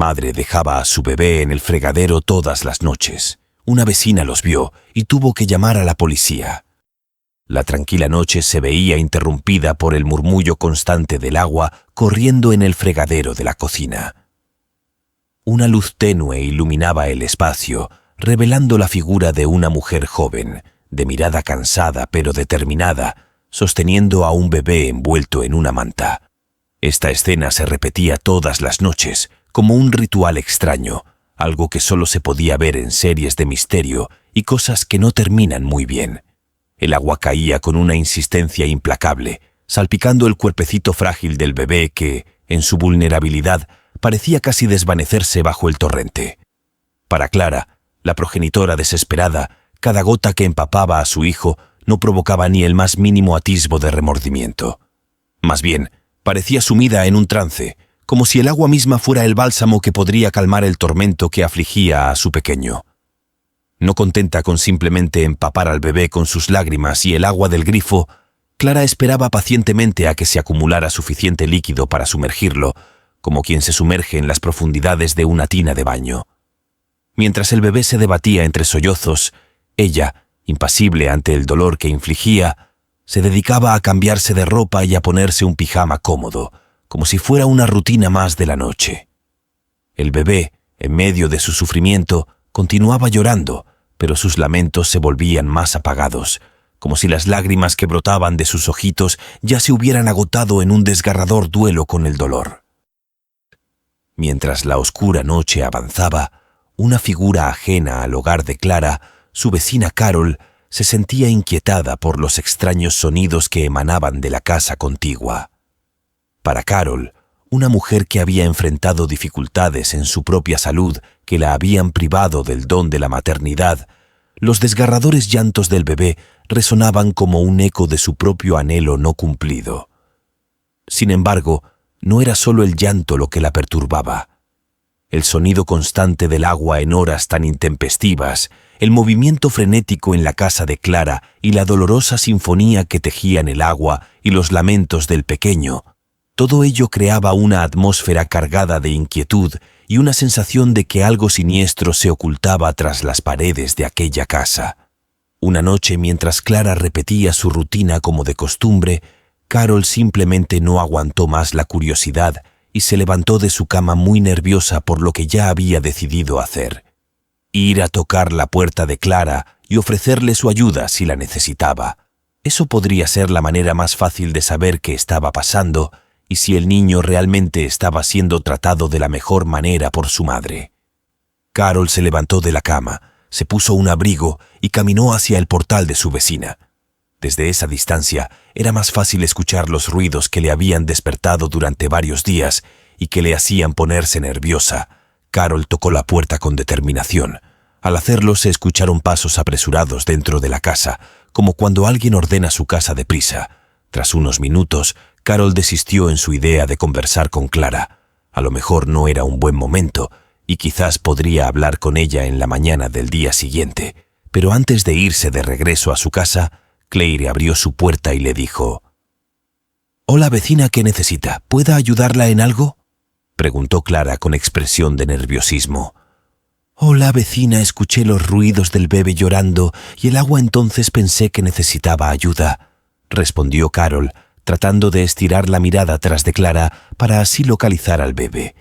madre dejaba a su bebé en el fregadero todas las noches. Una vecina los vio y tuvo que llamar a la policía. La tranquila noche se veía interrumpida por el murmullo constante del agua corriendo en el fregadero de la cocina. Una luz tenue iluminaba el espacio, revelando la figura de una mujer joven, de mirada cansada pero determinada, sosteniendo a un bebé envuelto en una manta. Esta escena se repetía todas las noches, como un ritual extraño, algo que solo se podía ver en series de misterio y cosas que no terminan muy bien. El agua caía con una insistencia implacable, salpicando el cuerpecito frágil del bebé que, en su vulnerabilidad, parecía casi desvanecerse bajo el torrente. Para Clara, la progenitora desesperada, cada gota que empapaba a su hijo no provocaba ni el más mínimo atisbo de remordimiento. Más bien, parecía sumida en un trance, como si el agua misma fuera el bálsamo que podría calmar el tormento que afligía a su pequeño. No contenta con simplemente empapar al bebé con sus lágrimas y el agua del grifo, Clara esperaba pacientemente a que se acumulara suficiente líquido para sumergirlo, como quien se sumerge en las profundidades de una tina de baño. Mientras el bebé se debatía entre sollozos, ella, impasible ante el dolor que infligía, se dedicaba a cambiarse de ropa y a ponerse un pijama cómodo, como si fuera una rutina más de la noche. El bebé, en medio de su sufrimiento, continuaba llorando, pero sus lamentos se volvían más apagados, como si las lágrimas que brotaban de sus ojitos ya se hubieran agotado en un desgarrador duelo con el dolor. Mientras la oscura noche avanzaba, una figura ajena al hogar de Clara, su vecina Carol, se sentía inquietada por los extraños sonidos que emanaban de la casa contigua. Para Carol, una mujer que había enfrentado dificultades en su propia salud que la habían privado del don de la maternidad, los desgarradores llantos del bebé resonaban como un eco de su propio anhelo no cumplido. Sin embargo, no era solo el llanto lo que la perturbaba. El sonido constante del agua en horas tan intempestivas, el movimiento frenético en la casa de Clara y la dolorosa sinfonía que tejían el agua y los lamentos del pequeño, todo ello creaba una atmósfera cargada de inquietud y una sensación de que algo siniestro se ocultaba tras las paredes de aquella casa. Una noche, mientras Clara repetía su rutina como de costumbre, Carol simplemente no aguantó más la curiosidad y se levantó de su cama muy nerviosa por lo que ya había decidido hacer: ir a tocar la puerta de Clara y ofrecerle su ayuda si la necesitaba. Eso podría ser la manera más fácil de saber qué estaba pasando y si el niño realmente estaba siendo tratado de la mejor manera por su madre. Carol se levantó de la cama, se puso un abrigo y caminó hacia el portal de su vecina. Desde esa distancia era más fácil escuchar los ruidos que le habían despertado durante varios días y que le hacían ponerse nerviosa. Carol tocó la puerta con determinación. Al hacerlo se escucharon pasos apresurados dentro de la casa, como cuando alguien ordena su casa deprisa. Tras unos minutos, Carol desistió en su idea de conversar con Clara. A lo mejor no era un buen momento y quizás podría hablar con ella en la mañana del día siguiente. Pero antes de irse de regreso a su casa, Claire abrió su puerta y le dijo: «Hola vecina, ¿qué necesita? ¿Pueda ayudarla en algo?», preguntó Clara con expresión de nerviosismo. «Hola vecina, escuché los ruidos del bebé llorando y el agua, entonces pensé que necesitaba ayuda», respondió Carol, tratando de estirar la mirada tras de Clara para así localizar al bebé.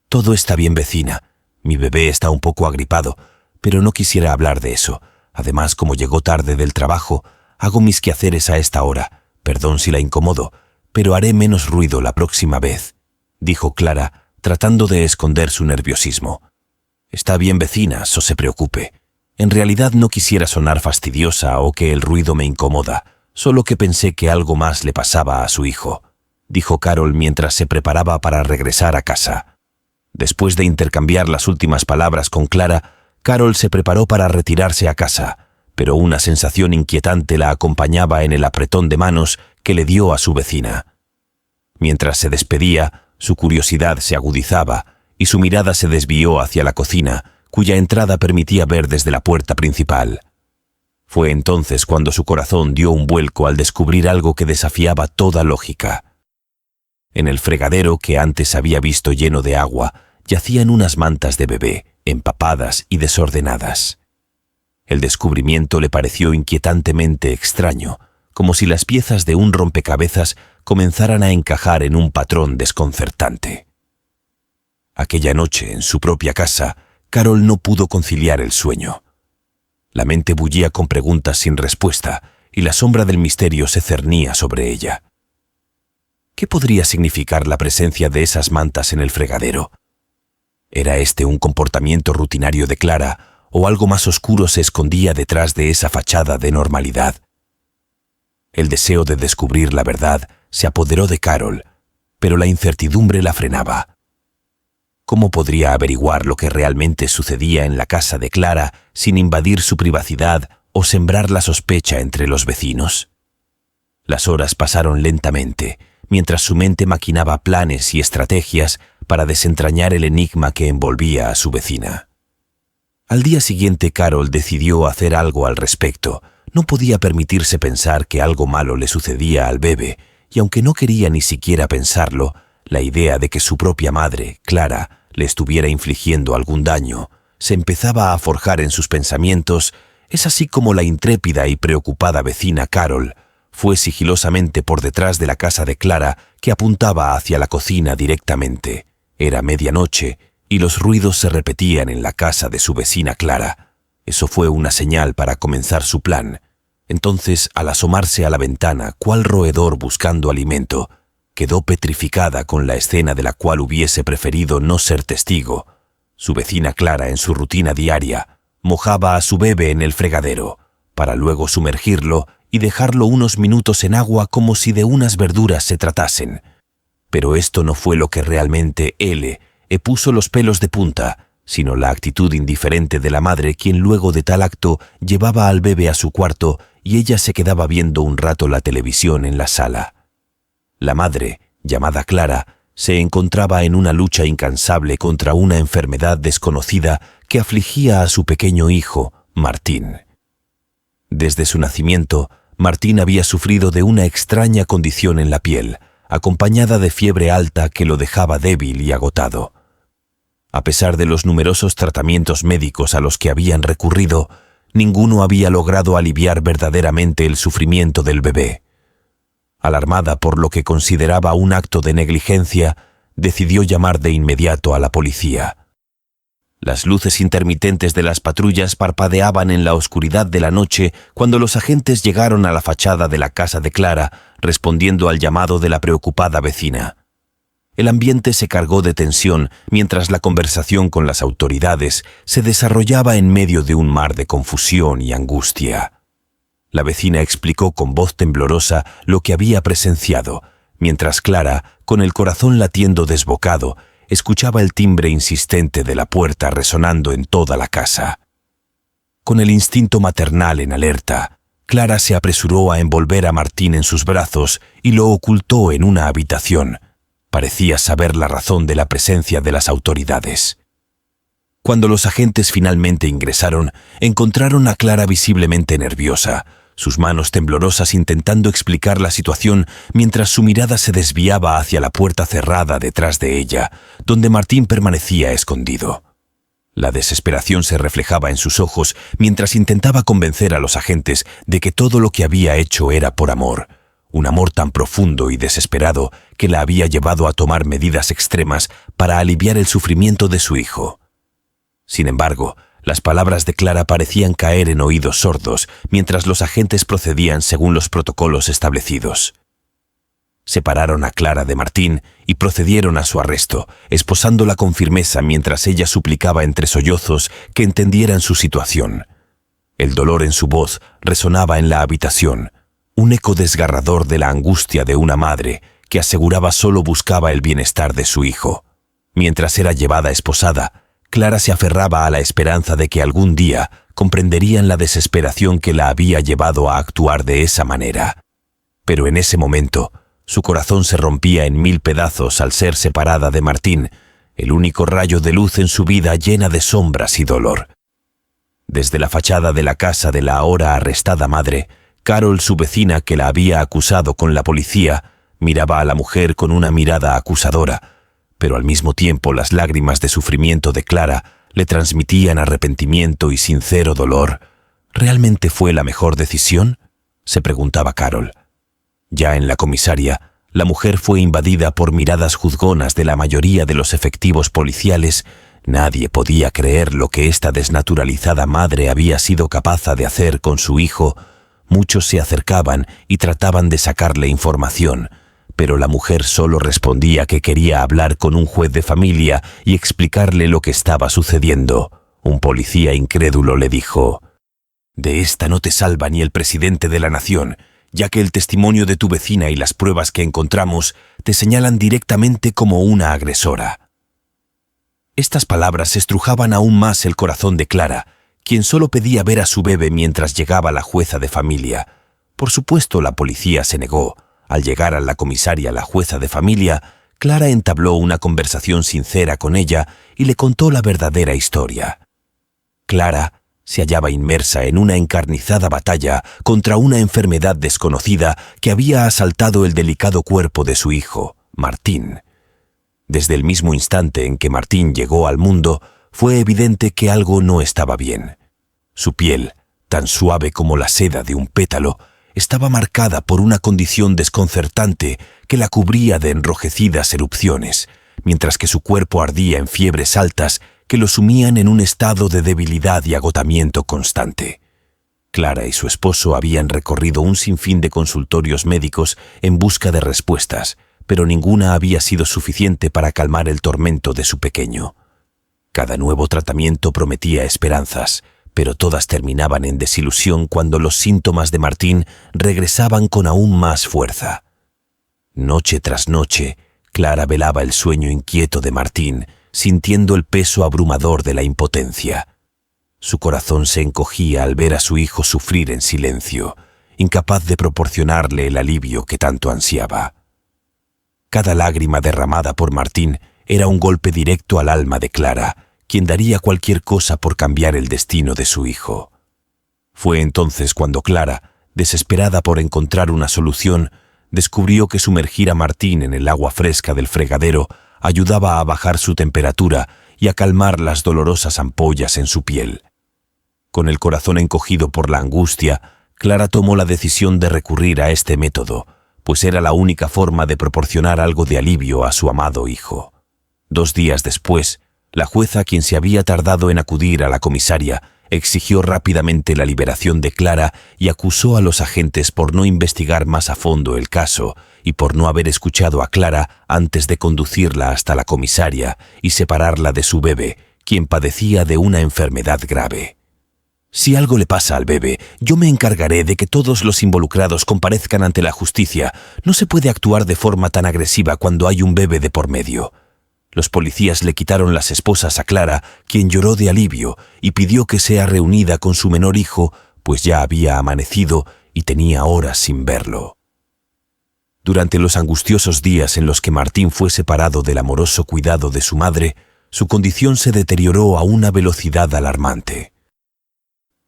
«Todo está bien, vecina. Mi bebé está un poco agripado, pero no quisiera hablar de eso. Además, como llegó tarde del trabajo, hago mis quehaceres a esta hora. Perdón si la incomodo, pero haré menos ruido la próxima vez», dijo Clara, tratando de esconder su nerviosismo. «Está bien, vecina, no se preocupe. En realidad no quisiera sonar fastidiosa o que el ruido me incomoda, solo que pensé que algo más le pasaba a su hijo», dijo Carol mientras se preparaba para regresar a casa. Después de intercambiar las últimas palabras con Clara, Carol se preparó para retirarse a casa, pero una sensación inquietante la acompañaba en el apretón de manos que le dio a su vecina. Mientras se despedía, su curiosidad se agudizaba y su mirada se desvió hacia la cocina, cuya entrada permitía ver desde la puerta principal. Fue entonces cuando su corazón dio un vuelco al descubrir algo que desafiaba toda lógica. En el fregadero, que antes había visto lleno de agua, yacían unas mantas de bebé, empapadas y desordenadas. El descubrimiento le pareció inquietantemente extraño, como si las piezas de un rompecabezas comenzaran a encajar en un patrón desconcertante. Aquella noche, en su propia casa, Carol no pudo conciliar el sueño. La mente bullía con preguntas sin respuesta, y la sombra del misterio se cernía sobre ella. ¿Qué podría significar la presencia de esas mantas en el fregadero? ¿Era este un comportamiento rutinario de Clara, o algo más oscuro se escondía detrás de esa fachada de normalidad? El deseo de descubrir la verdad se apoderó de Carol, pero la incertidumbre la frenaba. ¿Cómo podría averiguar lo que realmente sucedía en la casa de Clara sin invadir su privacidad o sembrar la sospecha entre los vecinos? Las horas pasaron lentamente, mientras su mente maquinaba planes y estrategias para desentrañar el enigma que envolvía a su vecina. Al día siguiente, Carol decidió hacer algo al respecto. No podía permitirse pensar que algo malo le sucedía al bebé, y aunque no quería ni siquiera pensarlo, la idea de que su propia madre, Clara, le estuviera infligiendo algún daño, se empezaba a forjar en sus pensamientos. Es así como la intrépida y preocupada vecina Carol fue sigilosamente por detrás de la casa de Clara, que apuntaba hacia la cocina directamente. Era medianoche y los ruidos se repetían en la casa de su vecina Clara. Eso fue una señal para comenzar su plan. Entonces, al asomarse a la ventana, cual roedor buscando alimento, quedó petrificada con la escena de la cual hubiese preferido no ser testigo. Su vecina Clara, en su rutina diaria, mojaba a su bebé en el fregadero, para luego sumergirlo y dejarlo unos minutos en agua como si de unas verduras se tratasen. Pero esto no fue lo que realmente le puso los pelos de punta, sino la actitud indiferente de la madre, quien luego de tal acto llevaba al bebé a su cuarto y ella se quedaba viendo un rato la televisión en la sala. La madre, llamada Clara, se encontraba en una lucha incansable contra una enfermedad desconocida que afligía a su pequeño hijo, Martín. Desde su nacimiento, Martín había sufrido de una extraña condición en la piel, acompañada de fiebre alta que lo dejaba débil y agotado. A pesar de los numerosos tratamientos médicos a los que habían recurrido, ninguno había logrado aliviar verdaderamente el sufrimiento del bebé. Alarmada por lo que consideraba un acto de negligencia, decidió llamar de inmediato a la policía. Las luces intermitentes de las patrullas parpadeaban en la oscuridad de la noche cuando los agentes llegaron a la fachada de la casa de Clara, respondiendo al llamado de la preocupada vecina. El ambiente se cargó de tensión mientras la conversación con las autoridades se desarrollaba en medio de un mar de confusión y angustia. La vecina explicó con voz temblorosa lo que había presenciado, mientras Clara, con el corazón latiendo desbocado, escuchaba el timbre insistente de la puerta resonando en toda la casa. Con el instinto maternal en alerta, Clara se apresuró a envolver a Martín en sus brazos y lo ocultó en una habitación. Parecía saber la razón de la presencia de las autoridades. Cuando los agentes finalmente ingresaron, encontraron a Clara visiblemente nerviosa, sus manos temblorosas intentando explicar la situación mientras su mirada se desviaba hacia la puerta cerrada detrás de ella, donde Martín permanecía escondido. La desesperación se reflejaba en sus ojos mientras intentaba convencer a los agentes de que todo lo que había hecho era por amor, un amor tan profundo y desesperado que la había llevado a tomar medidas extremas para aliviar el sufrimiento de su hijo. Sin embargo, las palabras de Clara parecían caer en oídos sordos mientras los agentes procedían según los protocolos establecidos. Separaron a Clara de Martín y procedieron a su arresto, esposándola con firmeza mientras ella suplicaba entre sollozos que entendieran su situación. El dolor en su voz resonaba en la habitación, un eco desgarrador de la angustia de una madre que aseguraba solo buscaba el bienestar de su hijo. Mientras era llevada esposada, Clara se aferraba a la esperanza de que algún día comprenderían la desesperación que la había llevado a actuar de esa manera. Pero en ese momento, su corazón se rompía en 1000 pedazos al ser separada de Martín, el único rayo de luz en su vida llena de sombras y dolor. Desde la fachada de la casa de la ahora arrestada madre, Carol, su vecina que la había acusado con la policía, miraba a la mujer con una mirada acusadora, pero al mismo tiempo las lágrimas de sufrimiento de Clara le transmitían arrepentimiento y sincero dolor. ¿Realmente fue la mejor decisión?, se preguntaba Carol. Ya en la comisaria, la mujer fue invadida por miradas juzgonas de la mayoría de los efectivos policiales. Nadie podía creer lo que esta desnaturalizada madre había sido capaz de hacer con su hijo. Muchos se acercaban y trataban de sacarle información, pero la mujer solo respondía que quería hablar con un juez de familia y explicarle lo que estaba sucediendo. Un policía incrédulo le dijo: «De esta no te salva ni el presidente de la nación, ya que el testimonio de tu vecina y las pruebas que encontramos te señalan directamente como una agresora». Estas palabras estrujaban aún más el corazón de Clara, quien solo pedía ver a su bebé mientras llegaba la jueza de familia. Por supuesto, la policía se negó. Al llegar a la comisaria la jueza de familia, Clara entabló una conversación sincera con ella y le contó la verdadera historia. Clara se hallaba inmersa en una encarnizada batalla contra una enfermedad desconocida que había asaltado el delicado cuerpo de su hijo, Martín. Desde el mismo instante en que Martín llegó al mundo, fue evidente que algo no estaba bien. Su piel, tan suave como la seda de un pétalo, estaba marcada por una condición desconcertante que la cubría de enrojecidas erupciones, mientras que su cuerpo ardía en fiebres altas que lo sumían en un estado de debilidad y agotamiento constante. Clara y su esposo habían recorrido un sinfín de consultorios médicos en busca de respuestas, pero ninguna había sido suficiente para calmar el tormento de su pequeño. Cada nuevo tratamiento prometía esperanzas, pero todas terminaban en desilusión cuando los síntomas de Martín regresaban con aún más fuerza. Noche tras noche, Clara velaba el sueño inquieto de Martín, sintiendo el peso abrumador de la impotencia. Su corazón se encogía al ver a su hijo sufrir en silencio, incapaz de proporcionarle el alivio que tanto ansiaba. Cada lágrima derramada por Martín era un golpe directo al alma de Clara, quien daría cualquier cosa por cambiar el destino de su hijo. Fue entonces cuando Clara, desesperada por encontrar una solución, descubrió que sumergir a Martín en el agua fresca del fregadero ayudaba a bajar su temperatura y a calmar las dolorosas ampollas en su piel. Con el corazón encogido por la angustia, Clara tomó la decisión de recurrir a este método, pues era la única forma de proporcionar algo de alivio a su amado hijo. 2 días después, la jueza, quien se había tardado en acudir a la comisaria, exigió rápidamente la liberación de Clara y acusó a los agentes por no investigar más a fondo el caso y por no haber escuchado a Clara antes de conducirla hasta la comisaria y separarla de su bebé, quien padecía de una enfermedad grave. «Si algo le pasa al bebé, yo me encargaré de que todos los involucrados comparezcan ante la justicia. No se puede actuar de forma tan agresiva cuando hay un bebé de por medio». Los policías le quitaron las esposas a Clara, quien lloró de alivio y pidió que sea reunida con su menor hijo, pues ya había amanecido y tenía horas sin verlo. Durante los angustiosos días en los que Martín fue separado del amoroso cuidado de su madre, su condición se deterioró a una velocidad alarmante.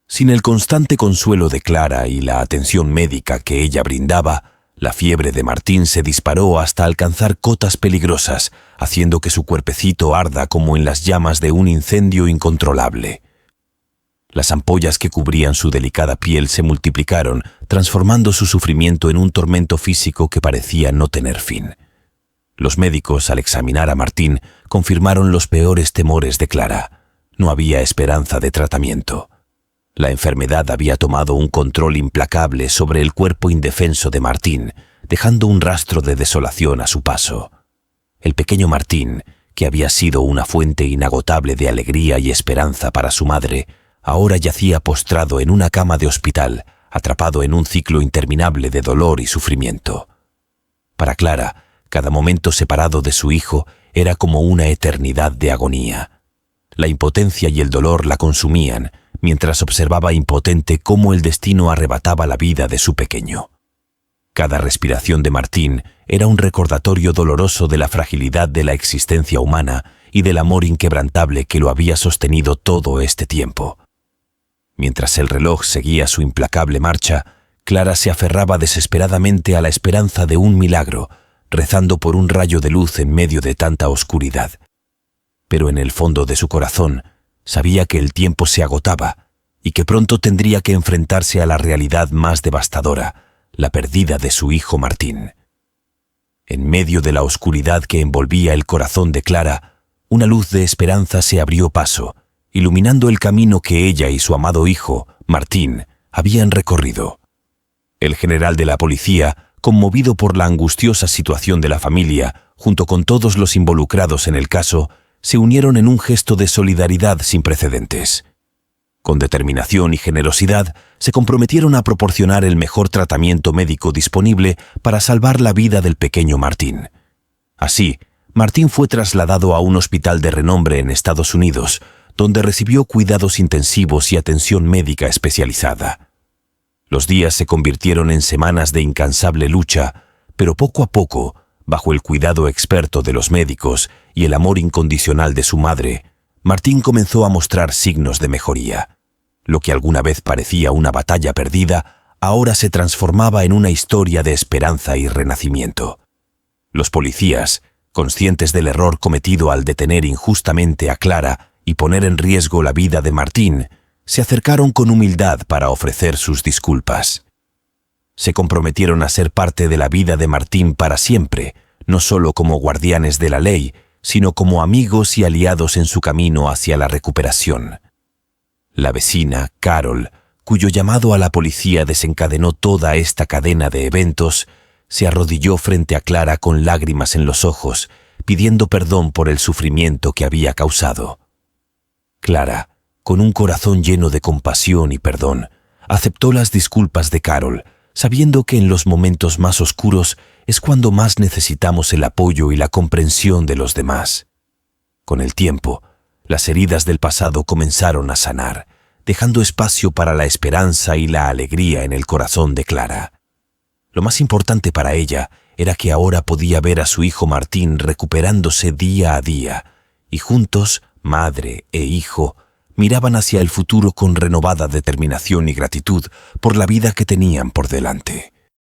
Sin el constante consuelo de Clara y la atención médica que ella brindaba, la fiebre de Martín se disparó hasta alcanzar cotas peligrosas, haciendo que su cuerpecito arda como en las llamas de un incendio incontrolable. Las ampollas que cubrían su delicada piel se multiplicaron, transformando su sufrimiento en un tormento físico que parecía no tener fin. Los médicos, al examinar a Martín, confirmaron los peores temores de Clara. No había esperanza de tratamiento. La enfermedad había tomado un control implacable sobre el cuerpo indefenso de Martín, dejando un rastro de desolación a su paso. El pequeño Martín, que había sido una fuente inagotable de alegría y esperanza para su madre, ahora yacía postrado en una cama de hospital, atrapado en un ciclo interminable de dolor y sufrimiento. Para Clara, cada momento separado de su hijo era como una eternidad de agonía. La impotencia y el dolor la consumían, mientras observaba impotente cómo el destino arrebataba la vida de su pequeño. Cada respiración de Martín era un recordatorio doloroso de la fragilidad de la existencia humana y del amor inquebrantable que lo había sostenido todo este tiempo. Mientras el reloj seguía su implacable marcha, Clara se aferraba desesperadamente a la esperanza de un milagro, rezando por un rayo de luz en medio de tanta oscuridad. Pero en el fondo de su corazón sabía que el tiempo se agotaba y que pronto tendría que enfrentarse a la realidad más devastadora, la pérdida de su hijo Martín. En medio de la oscuridad que envolvía el corazón de Clara, una luz de esperanza se abrió paso, iluminando el camino que ella y su amado hijo, Martín, habían recorrido. El general de la policía, conmovido por la angustiosa situación de la familia, junto con todos los involucrados en el caso, se unieron en un gesto de solidaridad sin precedentes. Con determinación y generosidad, se comprometieron a proporcionar el mejor tratamiento médico disponible para salvar la vida del pequeño Martín. Así, Martín fue trasladado a un hospital de renombre en Estados Unidos, donde recibió cuidados intensivos y atención médica especializada. Los días se convirtieron en semanas de incansable lucha, pero poco a poco, bajo el cuidado experto de los médicos y el amor incondicional de su madre, Martín comenzó a mostrar signos de mejoría. Lo que alguna vez parecía una batalla perdida, ahora se transformaba en una historia de esperanza y renacimiento. Los policías, conscientes del error cometido al detener injustamente a Clara y poner en riesgo la vida de Martín, se acercaron con humildad para ofrecer sus disculpas. Se comprometieron a ser parte de la vida de Martín para siempre, no solo como guardianes de la ley, sino como amigos y aliados en su camino hacia la recuperación. La vecina, Carol, cuyo llamado a la policía desencadenó toda esta cadena de eventos, se arrodilló frente a Clara con lágrimas en los ojos, pidiendo perdón por el sufrimiento que había causado. Clara, con un corazón lleno de compasión y perdón, aceptó las disculpas de Carol, sabiendo que en los momentos más oscuros es cuando más necesitamos el apoyo y la comprensión de los demás. Con el tiempo, las heridas del pasado comenzaron a sanar, dejando espacio para la esperanza y la alegría en el corazón de Clara. Lo más importante para ella era que ahora podía ver a su hijo Martín recuperándose día a día, y juntos, madre e hijo, miraban hacia el futuro con renovada determinación y gratitud por la vida que tenían por delante.